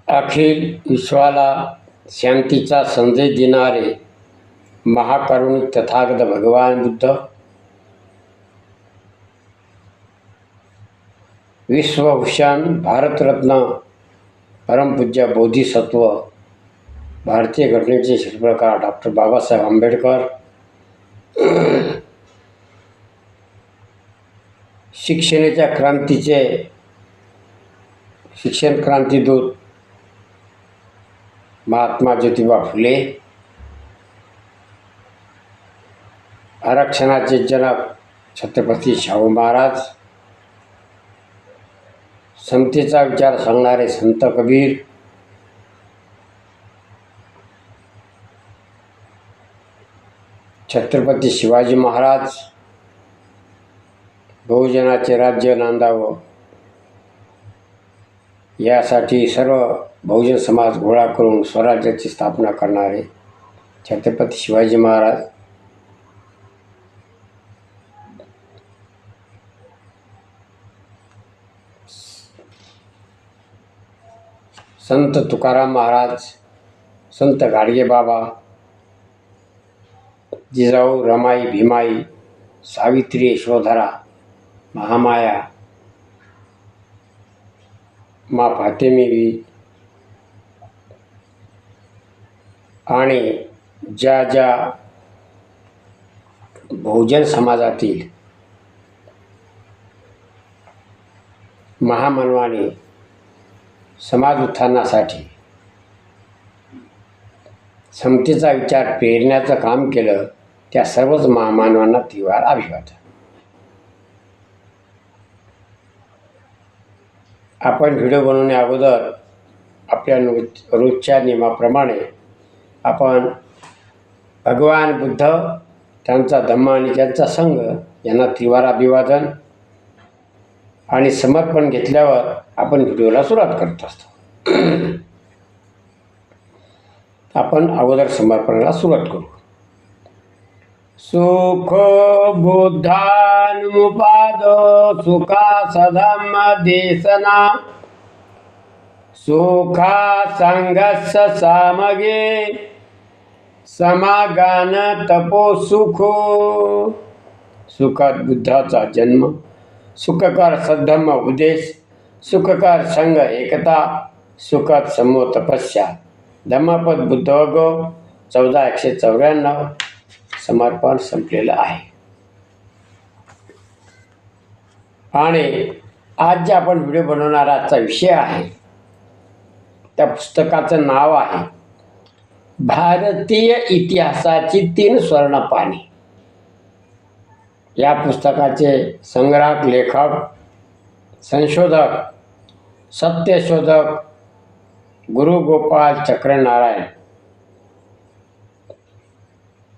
अखिल विश्वाला शांतीचा संदेश देणारे महाकारुणिक तथागत भगवान बुद्ध विश्वभूषण भारतरत्न परमपूज्य बोधिसत्व भारतीय घटनेचे शिल्पकार डॉक्टर बाबासाहेब आंबेडकर शिक्षणाच्या क्रांतीचे शिक्षण क्रांतीदूत महात्मा ज्योतिबा फुले, आरक्षणाचे जनक छत्रपती शाहू महाराज, समतेचा विचार सांगणारे संत कबीर, छत्रपती शिवाजी महाराज, बहुजनाचे राज्य नांदावं यासाठी सर्व बहुजन समाज गोळा करून स्वराज्याची स्थापना करणारे छत्रपती शिवाजी महाराज, संत तुकाराम महाराज, संत गाडगे बाबा, जिजाऊ रमाई भीमाई, सावित्री यशोधरा, महामाया, माँ फातेमी आणि ज्या ज्या बहुजन समाजातील महामानवाने समाज उत्थानासाठी समतेचा विचार पेरण्याचं काम केलं, त्या सर्वच महामानवांना तीव्र अभिवादन. आपण व्हिडिओ बनवण्या अगोदर आपल्या रोजच्या नियमाप्रमाणे आपण भगवान बुद्ध, त्यांचा धम्म आणि त्यांचा संघ यांना त्रिवार अभिवादन आणि समर्पण घेतल्यावर आपण व्हिडिओला सुरुवात करत असतो. आपण अगोदर समर्पणाला सुरुवात करू. सुख बुद्धानुपाद सुखा सधम्म देशना सुखा संघर्ष सामगे समागान तपो सुख. सुखात बुद्धाचा जन्म, सुखकार सद्धम्म उपदेश, सुखकार संघ एकता, सुखात समूह तपस्या, धम्मपद बुद्धोगो 1494. समर्पण संपलेलं आहे. आणि आज जे आपण व्हिडिओ बनवणारा आजचा विषय आहे, त्या पुस्तकाचं नाव आहे भारतीय इतिहासाची 3 स्वर्णपाने. या पुस्तकाचे संग्राहक, लेखक, संशोधक, सत्यशोधक गुरु गोपाल चक्रनारायण.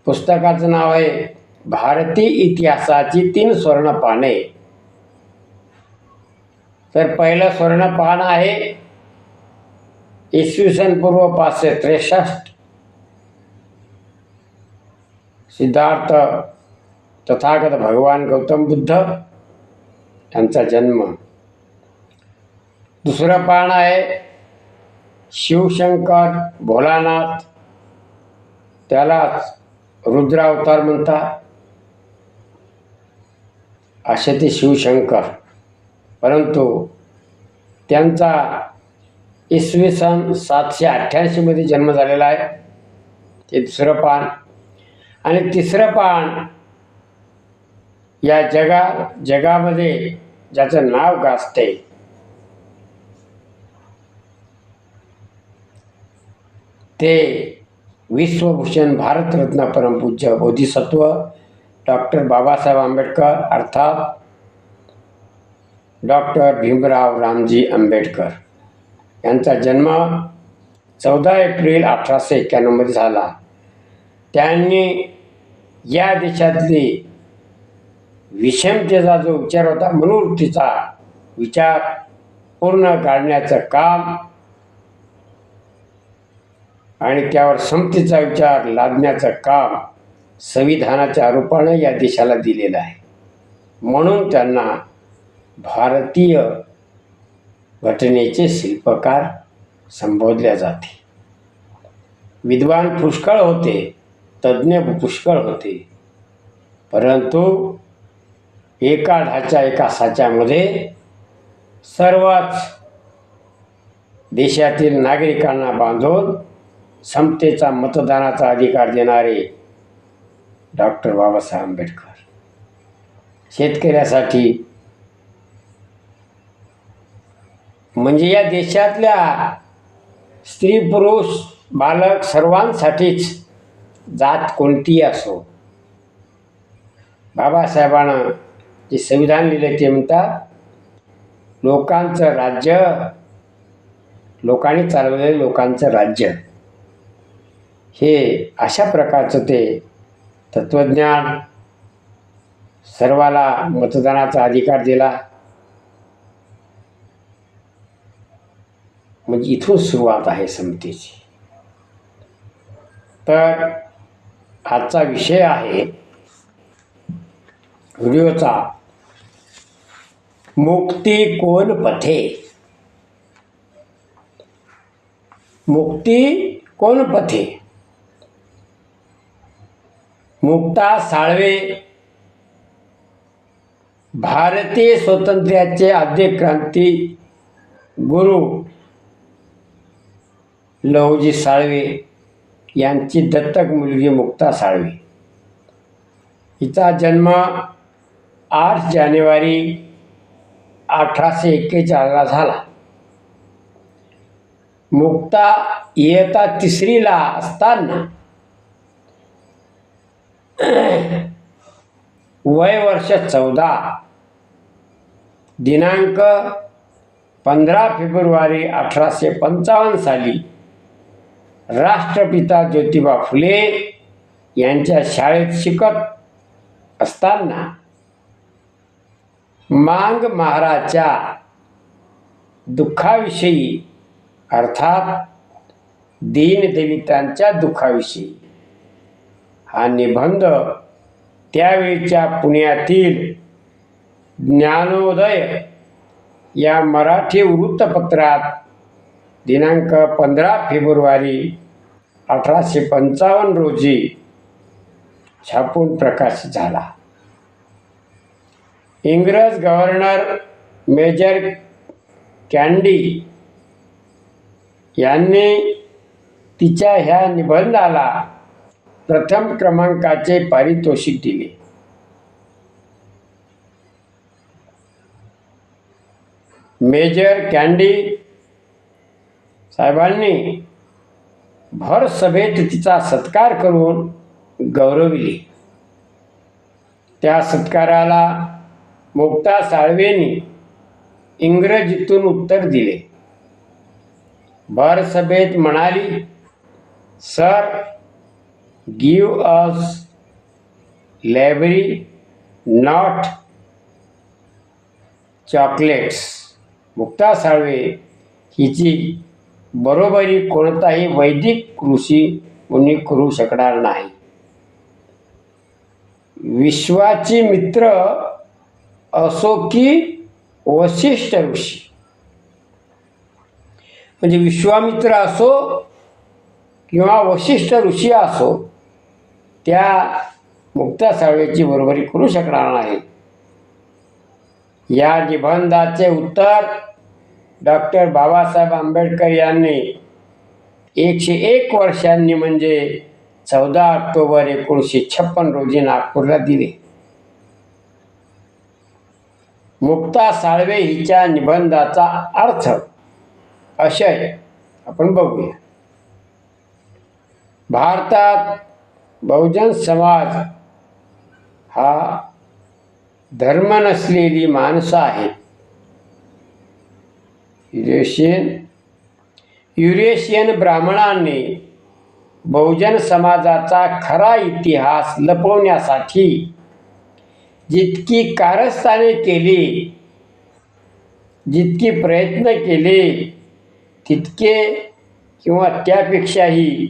पुस्तकाचं नाव आहे भारतीय इतिहासाची 3 स्वर्णपाने. तर पहिलं स्वर्णपान आहे इसवी पूर्व 563. सिद्धार्थ तथागत भगवान गौतम बुद्ध यांचा जन्म. दुसरं पान आहे शिवशंकर भोलानाथ, त्यालाच रुद्रावतार म्हणतात. असे ते शिवशंकर, परंतु त्यांचा इसवी सन 788 मध्ये जन्म झालेला आहे. ते दुसरं पान. आणि तिसरं पान या जगामध्ये ज्याचं नाव गाजते ते विश्वभूषण भारतरत्न परमपूज्य बोधिसत्व डॉक्टर बाबासाहेब आंबेडकर अर्थात डॉक्टर भीमराव रामजी आंबेडकर यांचा जन्म 14 एप्रिल 1891 मध्ये झाला. त्यांनी या देशातली विषमतेचा जो विचार होता, मनोवृत्तीचा विचार पूर्ण काढण्याचं काम आणि त्यावर समतेचा विचार लादण्याचं काम संविधानाच्या रूपानं या देशाला दिलेलं आहे. म्हणून त्यांना भारतीय घटनेचे शिल्पकार संबोधल्या जाते. विद्वान पुष्कळ होते, तज्ज्ञ पुष्कळ होते, परंतु एका ढाच्या एका साच्यामध्ये सर्वच देशातील नागरिकांना बांधून समतेचा मतदानाचा अधिकार देणारे डॉक्टर बाबासाहेब आंबेडकर. शेतकऱ्यासाठी म्हणजे या देशातल्या स्त्री पुरुष बालक सर्वांसाठीच, जात कोणतीही असो, बाबासाहेबांना जे संविधान लिहिले ते म्हणतात लोकांचं राज्य, लोकांनी चालवलेलं लोकांचं राज्य. हे अशा प्रकारचं ते तत्त्वज्ञान, सर्वाला मतदानाचा अधिकार दिला. म्हणजे इथून सुरुवात आहे समतेची. तर आजचा विषय आहे व्हिडिओचा, मुक्ती कोण पथे. मुक्ती कोण पथे. मुक्ता साळवे भारतीय स्वातंत्र्याचे आद्य क्रांती गुरु लहुजी साळवे यांची दत्तक मुलगी मुक्ता साळवे. हिचा जन्म 8 जानेवारी 1841 झाला. मुक्ता इयत्ता 3रीला असताना वय वर्ष 14, दिनांक 15 फेब्रुवारी 1855 साली राष्ट्रपिता ज्योतिबा फुले यांच्या शाळेत शिकत असताना मांग महाराच्या दुःखाविषयी, अर्थात दीनदलितांच्या दुःखाविषयी हा निबंध त्यावेळच्या पुण्यातील ज्ञानोदय या मराठी वृत्तपत्रात दिनांक 15 फेब्रुवारी 1855 रोजी छापून प्रकाशित झाला. इंग्रज गव्हर्नर मेजर कॅन्डी यांनी तिच्या ह्या निबंधाला प्रथम क्रमांकाचे पारितोषिक दिले. मेजर कॅन्डी साहेबांनी भर सभेत तिचा सत्कार करून गौरविले. त्या सत्काराला मुक्ता साळवेंनी इंग्रजीतून उत्तर दिले. भर सभेत म्हणाली, sir, give us library not chocolates. Mukta Salve हिची बरोबरी कोणताही वैदिक ऋषी मुनी करू शकणार नाही. विश्वाची मित्र असो की वशिष्ठ ऋषी, म्हणजे विश्वामित्र असो किंवा वशिष्ठ ऋषी असो, त्या मुक्ता साळवेची बरोबरी करू शकणार नाही. या निबंधाचे उत्तर डॉक्टर बाबासाहेब आंबेडकर यांनी 101 वर्षांनी म्हणजे 14 ऑक्टोबर 1956 रोजी नागपूरला दिले. मुक्ता साळवे हिच्या निबंधाचा अर्थ आशय आपण बघूया. भारतात बहुजन समाज हा धर्म नसलेली माणसं आहेत. युरेशियन ब्राह्मणांनी बहुजन समाजाचा खरा इतिहास लपवण्यासाठी जितकी कारस्थाने केली, जितकी प्रयत्न केले, तितके किंवा त्यापेक्षाही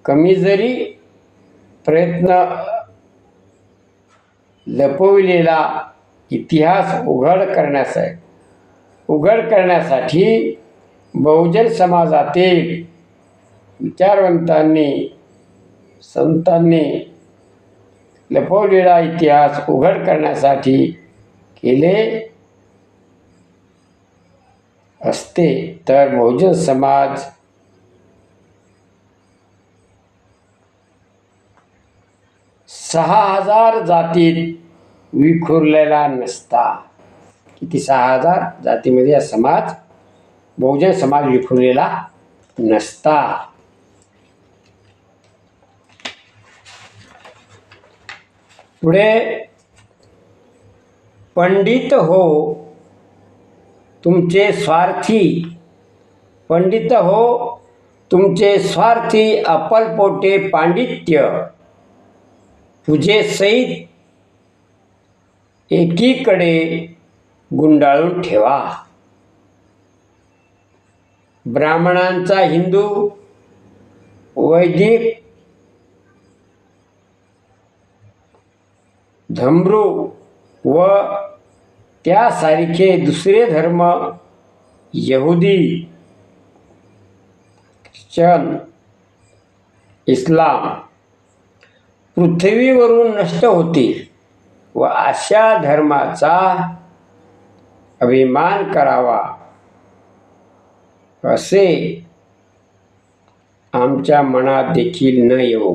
कमी जरी प्रयत्न लपविलेला इतिहास उघड करण्यासाठी बहुजन समाजातील विचारवंतांनी संतांनी लपवलेला इतिहास उघड करण्यासाठी केले असते तर बहुजन समाज सहा हजार जातीत विखुरलेला नसता. किती? 6,000 जातीमध्ये हा समाज बहुजन समाज विखुरलेला नसता. पुढे पंडित हो तुमचे स्वार्थी, पंडित हो तुमचे स्वार्थी अपलपोटे पांडित्य पूजे सहित एकीकडे गुंडाळून ठेवा. ब्राह्मणांचा हिंदू, वैदिक, धम्रू व त्यासारखे दुसरे धर्म, यहुदी, ख्रिश्चन, इस्लाम पृथ्वीवरून नष्ट होतील व अशा धर्माचा अभिमान करावा असे आमच्या मनात देखील न येवो.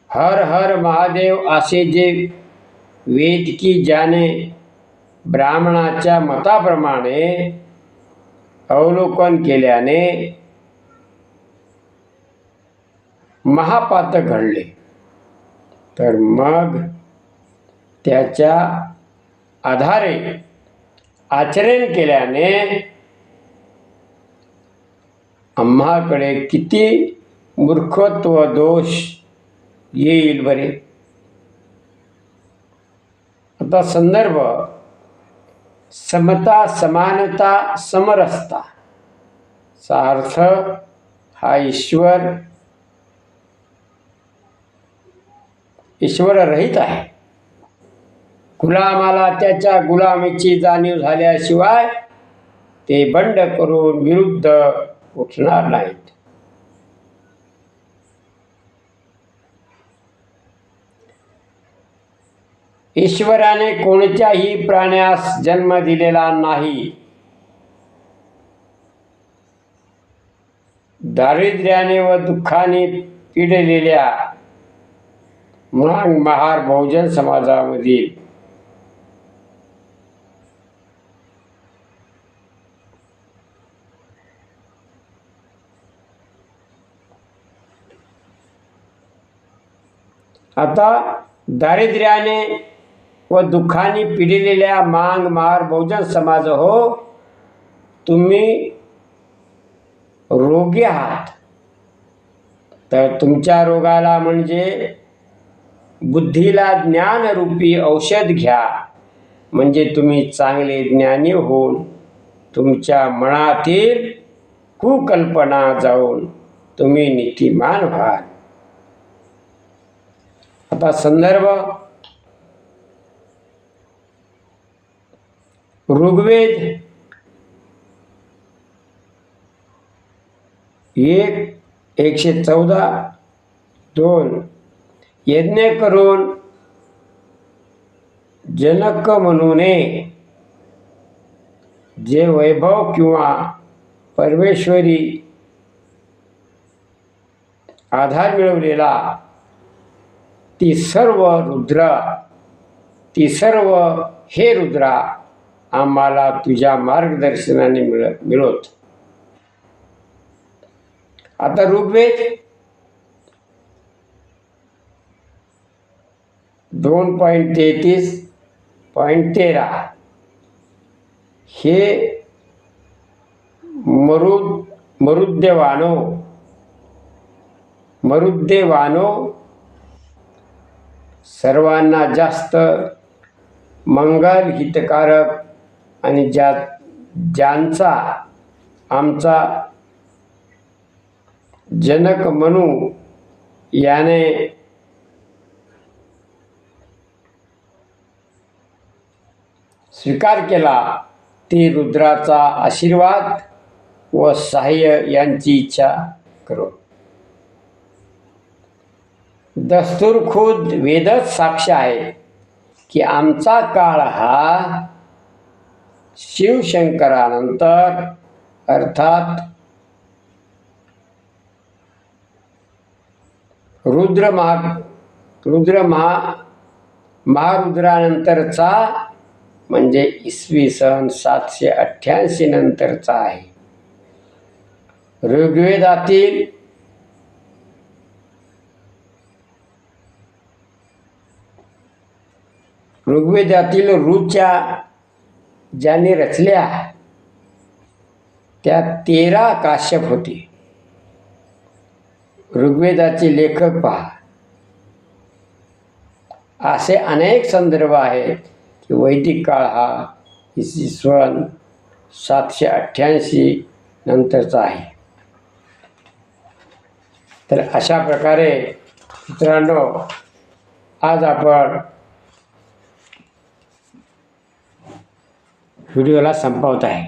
हर हर महादेव असे जे वेद की जाने ब्राह्मणाच्या मताप्रमाणे अवलोकन केल्याने महापातक घडले, तर मग त्याच्या आधारे आचरण केल्याने आम्हाकडे किती मूर्खत्व दोष येईल बरे. आता संदर्भ समता, समानता, समरसता चा अर्थ हा ईश्वररहित आहे. गुलामाला त्याच्या गुलामीची जाणीव झाल्याशिवाय ते बंड करून विरुद्ध उठणार नाहीत. ईश्वराने कोणत्याही प्राण्यास जन्म दिलेला नाही. दारिद्र्याने व दुःखाने पिडलेल्या महार बहुजन समाजामधील आता दारिद्र्याने व दुःखाने पिडलेल्या महार बहुजन समाज हो, तुम्ही रोगी आहात, तर तुमच्या रोगाला म्हणजे बुद्धीला ज्ञानरूपी औषध घ्या. म्हणजे तुम्ही चांगले ज्ञानी होऊन तुमच्या मनातील कुकल्पना जाऊन तुम्ही नीतिमान व्हाल. आता संदर्भ ऋग्वेद 1:114-2 यज्ञ करून जनक म्हणूने जे वैभव किंवा परमेश्वरी आधार मिळवलेला ती सर्व हे रुद्रा आम्हाला तुझ्या मार्गदर्शनाने मिळवत. आता ऋग्वेद 2.33.13 हे मरुद्देवानो सर्वांना जास्त मंगल हितकारक आणि ज्यांचा आमचा जनक मनु याने स्वीकार केला ती रुद्राचा आशीर्वाद व सहाय्य यांची इच्छा करो. दस्तूर खुद वेदच साक्ष आहे की आमचा काळ हा शिवशंकरानंतर अर्थात महारुद्रानंतरचा म्हणजे इसवी सन 788 नंतरचा आहे. ऋग्वेदातील ऋच्या ज्यांनी रचल्या त्या 13 काश्यप होते. ऋग्वेदाचे लेखक पहा. असे अनेक संदर्भ आहेत की वैदिक काळ हा इसवी सन 788 नंतरचा आहे. तर अशा प्रकारे मित्रांनो आज आपण व्हिडिओला संपवत आहे.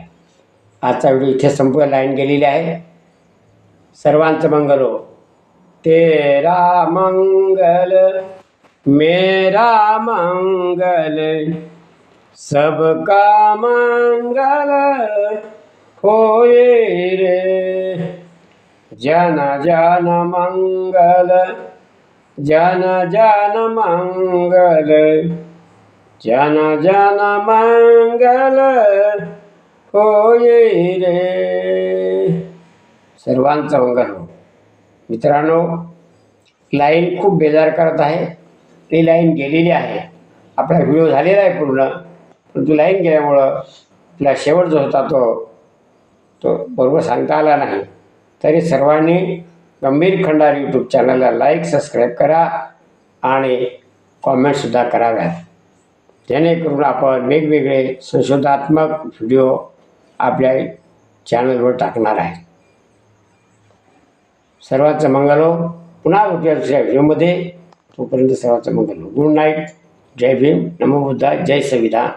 आजचा व्हिडिओ इथे संपवायला लाईन गेलेली आहे. सर्वांचं मंगल हो. तेरा मंगल मेरा मंगल सबका मंगल होए रे. जन जन मंगल जन जन मंगल जन जन मंगल होए रे. सर्वांचं मंगल हो. मित्रांनो लाईन खूप बेजार करत आहे. ती लाईन गेलेली आहे. आपला व्हिडिओ झालेला आहे पूर्ण, परंतु लाईन गेल्यामुळं आपला शेवट जो होता तो बरोबर सांगता आला नाही. तरी सर्वांनी गंभीर खंडार यूट्यूब चॅनलला लाईक सबस्क्राईब करा आणि कॉमेंटसुद्धा कराव्यात, जेणेकरून आपण वेगवेगळे संशोधात्मक व्हिडिओ आपल्या चॅनलवर टाकणार आहे. सर्वांचं मंगल हो. पुन्हा उद्याच्या व्हिडिओमध्ये. तोपर्यंत सर्वांचं मंगल हो. Good night. जय भीम. नमो बुद्धाय. जय संविधान.